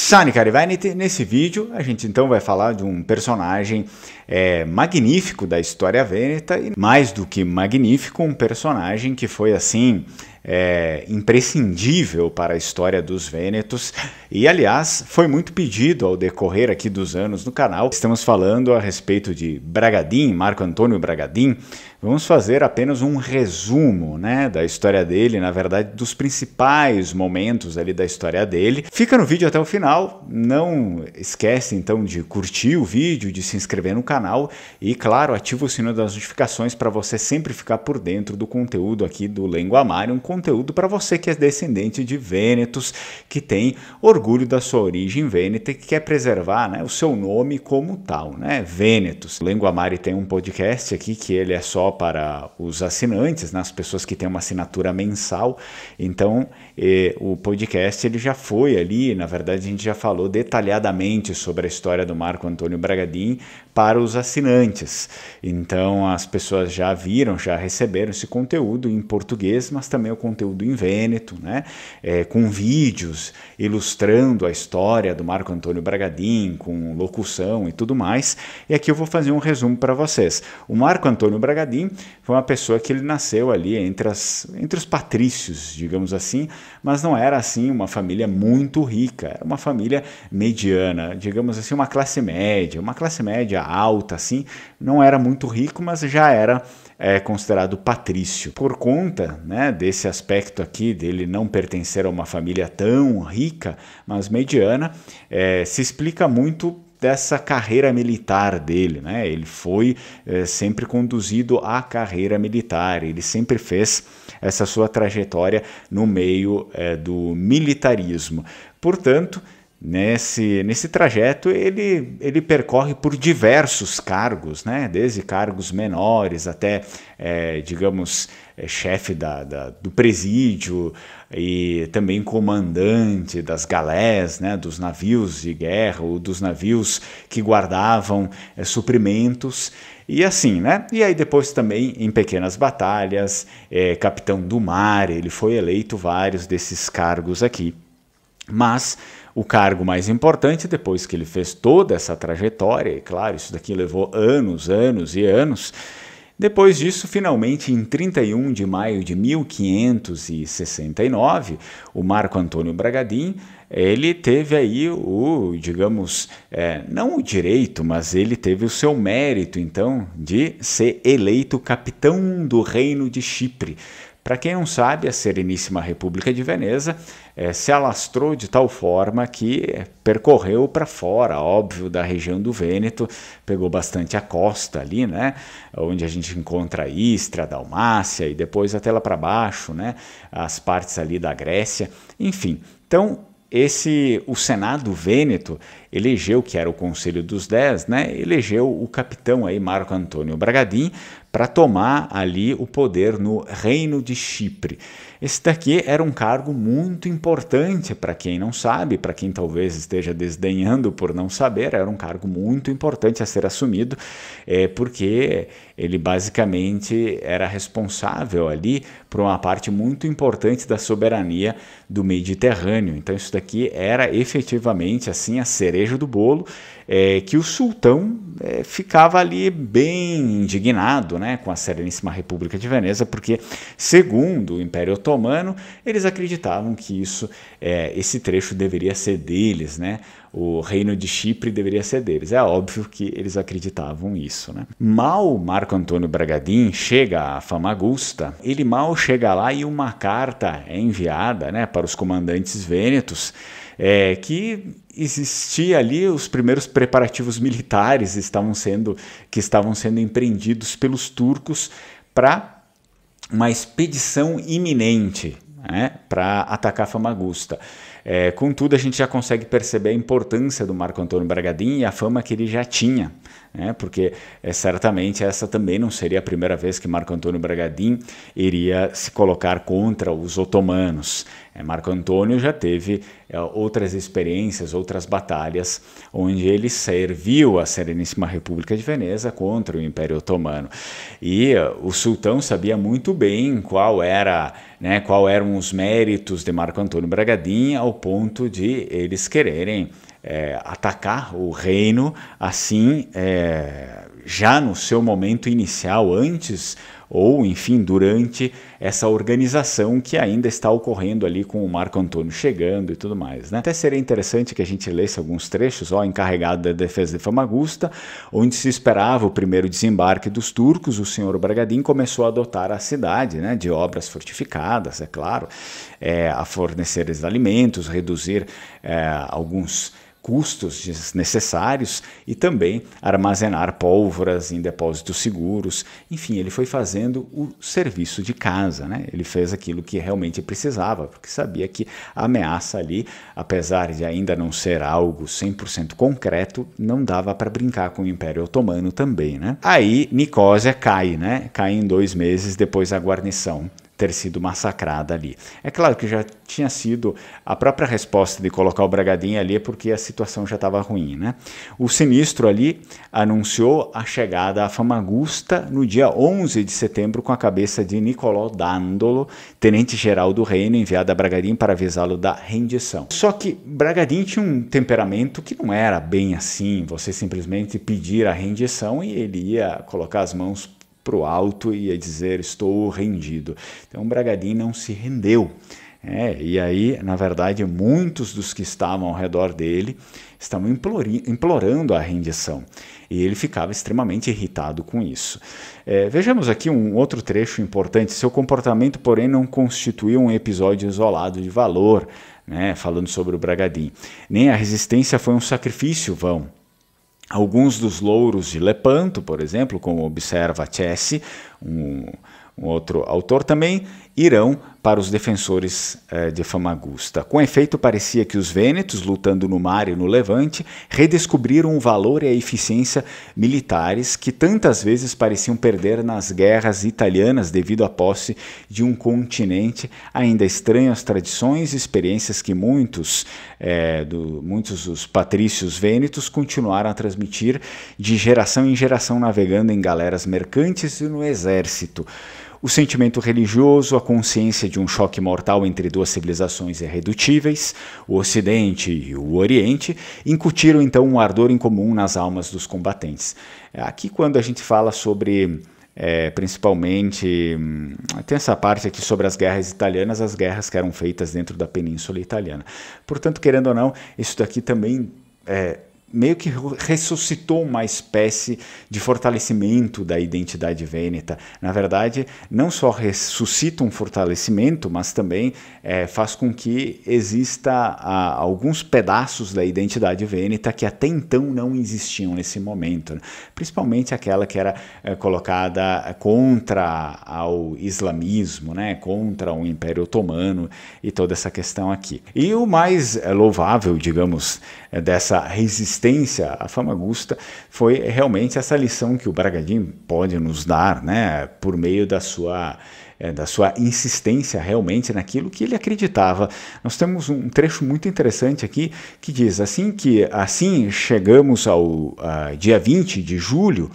Salve, cari Vanity! Nesse vídeo a gente então vai falar de um personagem magnífico da história vêneta e mais do que magnífico, um personagem que foi assim imprescindível para a história dos vênetos e aliás foi muito pedido ao decorrer aqui dos anos no canal. Estamos falando a respeito de Bragadin, Marco Antônio Bragadin. Vamos fazer apenas um resumo, né, da história dele, na verdade dos principais momentos ali da história dele. Fica no vídeo até o final, não esquece então de curtir o vídeo, de se inscrever no canal e claro, ativa o sino das notificações para você sempre ficar por dentro do conteúdo aqui do Lenguamare, um conteúdo para você que é descendente de vênetos, que tem orgulho da sua origem vêneta e que quer preservar, né, o seu nome como tal, né, Vênetos. O Lenguamare tem um podcast aqui que ele é só para os assinantes, né, as pessoas que têm uma assinatura mensal, então o podcast ele já foi ali, na verdade a gente já falou detalhadamente sobre a história do Marco Antônio Bragadin para os assinantes, então as pessoas já viram, já receberam esse conteúdo em português, mas também o conteúdo em vêneto, né, com vídeos ilustrando a história do Marco Antônio Bragadin, com locução e tudo mais, e aqui eu vou fazer um resumo para vocês. O Marco Antônio Bragadin foi uma pessoa que ele nasceu ali entre os patrícios, digamos assim, mas não era assim uma família muito rica, era uma família mediana, digamos assim, uma classe média alta, assim, não era muito rico, mas já era considerado patrício. Por conta, né, desse aspecto aqui, dele não pertencer a uma família tão rica, mas mediana, se explica muito dessa carreira militar dele, né? Ele foi sempre conduzido à carreira militar, ele sempre fez essa sua trajetória no meio do militarismo. Portanto, nesse trajeto ele percorre por diversos cargos, né? Desde cargos menores até, digamos, chefe do presídio e também comandante das galés, né? Dos navios de guerra ou dos navios que guardavam suprimentos e assim, né? E aí depois também em pequenas batalhas, capitão do mar, ele foi eleito vários desses cargos aqui. Mas o cargo mais importante, depois que ele fez toda essa trajetória, e claro, isso daqui levou anos e anos, depois disso, finalmente, em 31 de maio de 1569, o Marco Antônio Bragadin, ele teve aí digamos, não o direito, mas ele teve o seu mérito, então, de ser eleito capitão do Reino de Chipre. Para quem não sabe, a Sereníssima República de Veneza se alastrou de tal forma que percorreu para fora, óbvio, da região do Vêneto, pegou bastante a costa ali, né, onde a gente encontra Istria, Dalmácia e depois até lá para baixo, né, as partes ali da Grécia, enfim. Então, o Senado Vêneto elegeu, que era o Conselho dos 10, né, elegeu o capitão aí, Marco Antônio Bragadin, para tomar ali o poder no Reino de Chipre. Esse daqui era um cargo muito importante para quem não sabe, para quem talvez esteja desdenhando por não saber, era um cargo muito importante a ser assumido, porque ele basicamente era responsável ali por uma parte muito importante da soberania do Mediterrâneo. Então isso daqui era efetivamente assim a cereja do bolo, que o sultão ficava ali bem indignado, né, com a Sereníssima República de Veneza, porque segundo o Império Otomano, eles acreditavam que esse trecho deveria ser deles, né? O Reino de Chipre deveria ser deles. É óbvio que eles acreditavam isso, né? Mal Marco Antônio Bragadin chega a Famagusta, ele mal chega lá e uma carta é enviada, né, para os comandantes vênetos, que existia ali os primeiros preparativos militares que estavam sendo empreendidos pelos turcos para uma expedição iminente, né, para atacar Famagusta. Contudo, a gente já consegue perceber a importância do Marco Antônio Bragadin e a fama que ele já tinha, né, porque certamente essa também não seria a primeira vez que Marco Antônio Bragadin iria se colocar contra os otomanos. Marco Antônio já teve outras experiências, outras batalhas, onde ele serviu a Sereníssima República de Veneza contra o Império Otomano. E o sultão sabia muito bem qual eram os méritos de Marco Antônio Bragadin, ao ponto de eles quererem atacar o reino assim, já no seu momento inicial, antes ou, enfim, durante essa organização que ainda está ocorrendo ali com o Marco Antônio chegando e tudo mais, né? Até seria interessante que a gente lesse alguns trechos, encarregado da defesa de Famagusta, onde se esperava o primeiro desembarque dos turcos. O senhor Bragadin começou a dotar a cidade, né, de obras fortificadas, é claro, a fornecer alimentos, reduzir alguns custos desnecessários e também armazenar pólvoras em depósitos seguros. Enfim, ele foi fazendo o serviço de casa, né? Ele fez aquilo que realmente precisava, porque sabia que a ameaça ali, apesar de ainda não ser algo 100% concreto, não dava para brincar com o Império Otomano também, né? Aí Nicósia cai, né? Cai em 2 meses depois da guarnição ter sido massacrada ali. É claro que já tinha sido a própria resposta de colocar o Bragadin ali, porque a situação já estava ruim, né? O Sinistro ali anunciou a chegada a Famagusta no dia 11 de setembro com a cabeça de Nicolò Dandolo, tenente-geral do reino, enviado a Bragadin para avisá-lo da rendição. Só que Bragadin tinha um temperamento que não era bem assim, você simplesmente pedir a rendição e ele ia colocar as mãos para o alto e ia dizer: estou rendido. Então Bragadin não se rendeu. E aí, na verdade, muitos dos que estavam ao redor dele estavam implorando a rendição. E ele ficava extremamente irritado com isso. Vejamos aqui um outro trecho importante. Seu comportamento, porém, não constituiu um episódio isolado de valor, né, falando sobre o Bragadin. Nem a resistência foi um sacrifício vão. Alguns dos louros de Lepanto, por exemplo, como observa Cesi, um outro autor também, irão para os defensores de Famagusta. Com efeito, parecia que os vênetos, lutando no mar e no Levante, redescobriram o valor e a eficiência militares que tantas vezes pareciam perder nas guerras italianas devido à posse de um continente ainda estranho às tradições e experiências que muitos dos patrícios vênetos continuaram a transmitir de geração em geração, navegando em galeras mercantes e no exército. O sentimento religioso, a consciência de um choque mortal entre duas civilizações irredutíveis, o Ocidente e o Oriente, incutiram então um ardor em comum nas almas dos combatentes. Aqui, quando a gente fala sobre, principalmente, tem essa parte aqui sobre as guerras italianas, as guerras que eram feitas dentro da Península Italiana. Portanto, querendo ou não, isso daqui também meio que ressuscitou uma espécie de fortalecimento da identidade vêneta. Na verdade, não só ressuscita um fortalecimento, mas também faz com que exista alguns pedaços da identidade vêneta que até então não existiam nesse momento, né? Principalmente aquela que era colocada contra ao islamismo, né? Contra o Império Otomano e toda essa questão aqui. E o mais louvável, digamos, dessa resistência à Famagusta foi realmente essa lição que o Bragadin pode nos dar, né, por meio da sua insistência realmente naquilo que ele acreditava. Nós temos um trecho muito interessante aqui que diz: assim chegamos ao dia 20 de julho,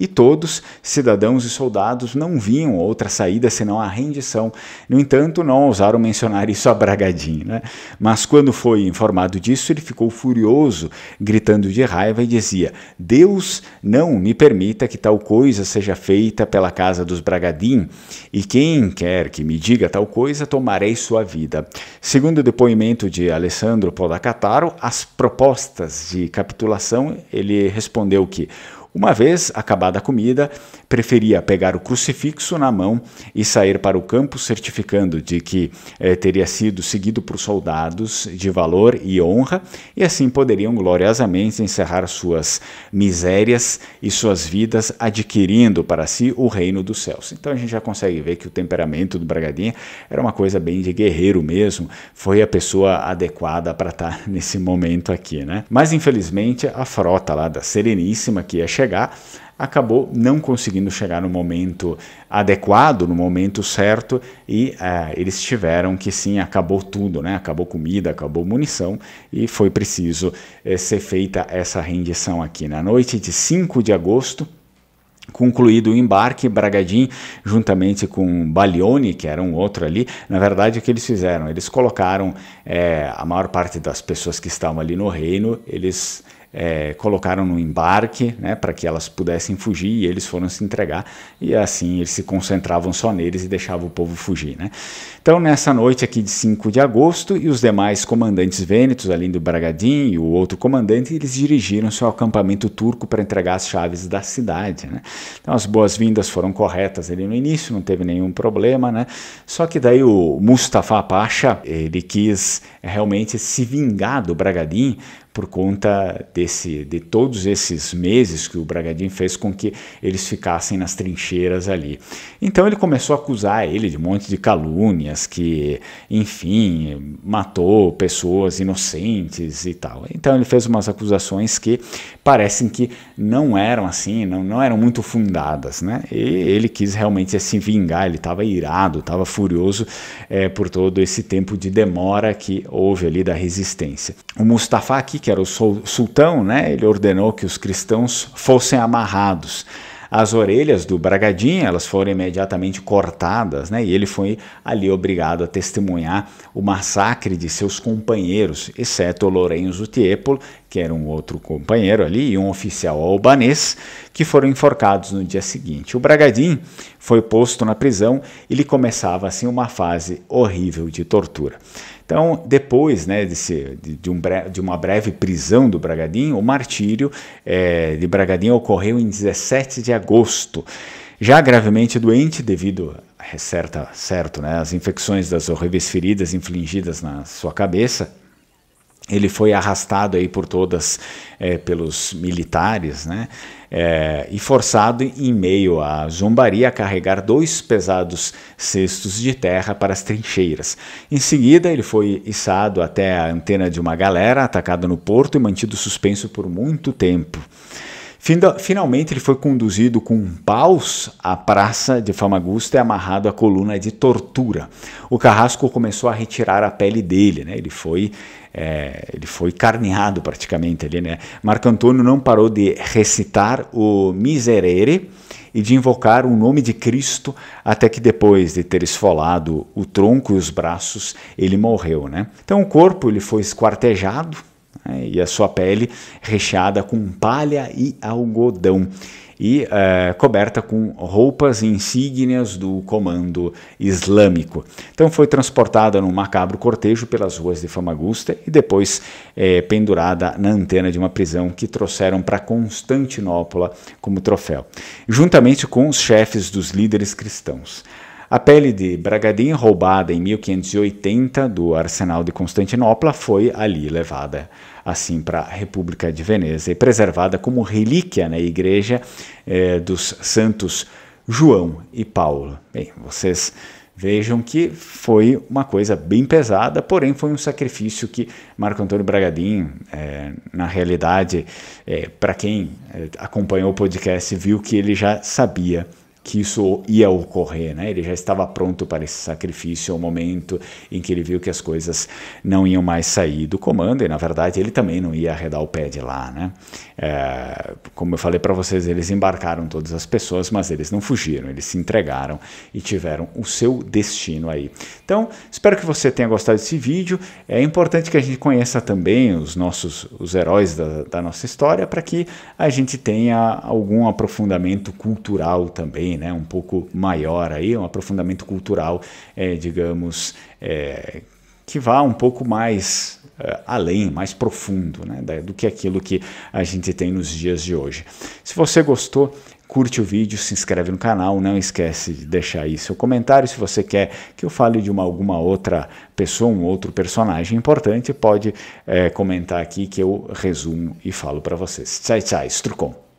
e todos, cidadãos e soldados, não viam outra saída senão a rendição. No entanto, não ousaram mencionar isso a Bragadin, né? Mas quando foi informado disso, ele ficou furioso, gritando de raiva e dizia: Deus não me permita que tal coisa seja feita pela casa dos Bragadin, e quem quer que me diga tal coisa, tomarei sua vida. Segundo o depoimento de Alessandro Podacattaro, as propostas de capitulação, ele respondeu que, uma vez acabada a comida, preferia pegar o crucifixo na mão e sair para o campo, certificando de que teria sido seguido por soldados de valor e honra, e assim poderiam gloriosamente encerrar suas misérias e suas vidas, adquirindo para si o reino dos céus. Então a gente já consegue ver que o temperamento do Bragadin era uma coisa bem de guerreiro mesmo, foi a pessoa adequada para estar nesse momento aqui, né? Mas infelizmente a frota lá da Sereníssima que ia chegar acabou não conseguindo chegar no momento adequado, no momento certo, e eles tiveram que sim, acabou tudo, né? Acabou comida, acabou munição, e foi preciso ser feita essa rendição aqui. Na noite de 5 de agosto, concluído o embarque, Bragadin, juntamente com Baglioni, que era um outro ali, na verdade o que eles fizeram? Eles colocaram a maior parte das pessoas que estavam ali no reino, eles colocaram no embarque, né, para que elas pudessem fugir, e eles foram se entregar, e assim eles se concentravam só neles e deixavam o povo fugir, né? Então nessa noite aqui de 5 de agosto, e os demais comandantes vênetos, além do Bragadin e o outro comandante, eles dirigiram-se ao acampamento turco para entregar as chaves da cidade, né? Então as boas-vindas foram corretas ali no início, não teve nenhum problema, né? Só que daí o Mustafa Pasha, ele quis realmente se vingar do Bragadin, por conta de todos esses meses que o Bragadin fez com que eles ficassem nas trincheiras ali. Então ele começou a acusar ele de um monte de calúnias, que, enfim, matou pessoas inocentes e tal. Então ele fez umas acusações que parecem que não eram assim, não eram muito fundadas, né? E ele quis realmente se vingar, ele estava irado, estava furioso por todo esse tempo de demora que houve ali da resistência. O Mustafa aqui, que era o sultão, né, ele ordenou que os cristãos fossem amarrados. As orelhas do Bragadin, elas foram imediatamente cortadas, né, e ele foi ali obrigado a testemunhar o massacre de seus companheiros, exceto o Lorenzo Tiepolo, que era um outro companheiro ali, e um oficial albanês, que foram enforcados no dia seguinte. O Bragadin foi posto na prisão e lhe começava assim uma fase horrível de tortura. Então, depois, né, de uma breve prisão do Bragadin, o martírio de Bragadin ocorreu em 17 de agosto. Já gravemente doente devido às infecções das horríveis feridas infligidas na sua cabeça, ele foi arrastado aí por pelos militares, né, e forçado em meio à zombaria a carregar 2 pesados cestos de terra para as trincheiras. Em seguida, ele foi içado até a antena de uma galera, atacado no porto e mantido suspenso por muito tempo. Finalmente, ele foi conduzido com paus à praça de Famagusta e amarrado à coluna de tortura. O carrasco começou a retirar a pele dele, né? Ele foi carneado praticamente ali, né? Marco Antônio não parou de recitar o Miserere e de invocar o nome de Cristo, até que depois de ter esfolado o tronco e os braços, ele morreu, né? Então o corpo ele foi esquartejado, e a sua pele recheada com palha e algodão e coberta com roupas e insígnias do comando islâmico. Então foi transportada num macabro cortejo pelas ruas de Famagusta e depois pendurada na antena de uma prisão que trouxeram para Constantinopla como troféu, juntamente com os chefes dos líderes cristãos. A pele de Bragadin, roubada em 1580 do arsenal de Constantinopla, foi ali levada assim para a República de Veneza e preservada como relíquia na igreja dos santos João e Paulo. Bem, vocês vejam que foi uma coisa bem pesada, porém foi um sacrifício que Marco Antônio Bragadin, na realidade, para quem acompanhou o podcast, viu que ele já sabia que isso ia ocorrer, né? Ele já estava pronto para esse sacrifício ao momento em que ele viu que as coisas não iam mais sair do comando, e na verdade ele também não ia arredar o pé de lá, né? Como eu falei para vocês, eles embarcaram todas as pessoas, mas eles não fugiram, eles se entregaram e tiveram o seu destino aí. Então, espero que você tenha gostado desse vídeo. É importante que a gente conheça também os heróis da nossa história, para que a gente tenha algum aprofundamento cultural também, né, um pouco maior aí, um aprofundamento cultural, digamos, que vá um pouco mais além, mais profundo, né, do que aquilo que a gente tem nos dias de hoje. Se você gostou, curte o vídeo, se inscreve no canal, não esquece de deixar aí seu comentário. Se você quer que eu fale de alguma outra pessoa, um outro personagem importante, pode comentar aqui que eu resumo e falo para vocês. Tchau, tchau, Strucon.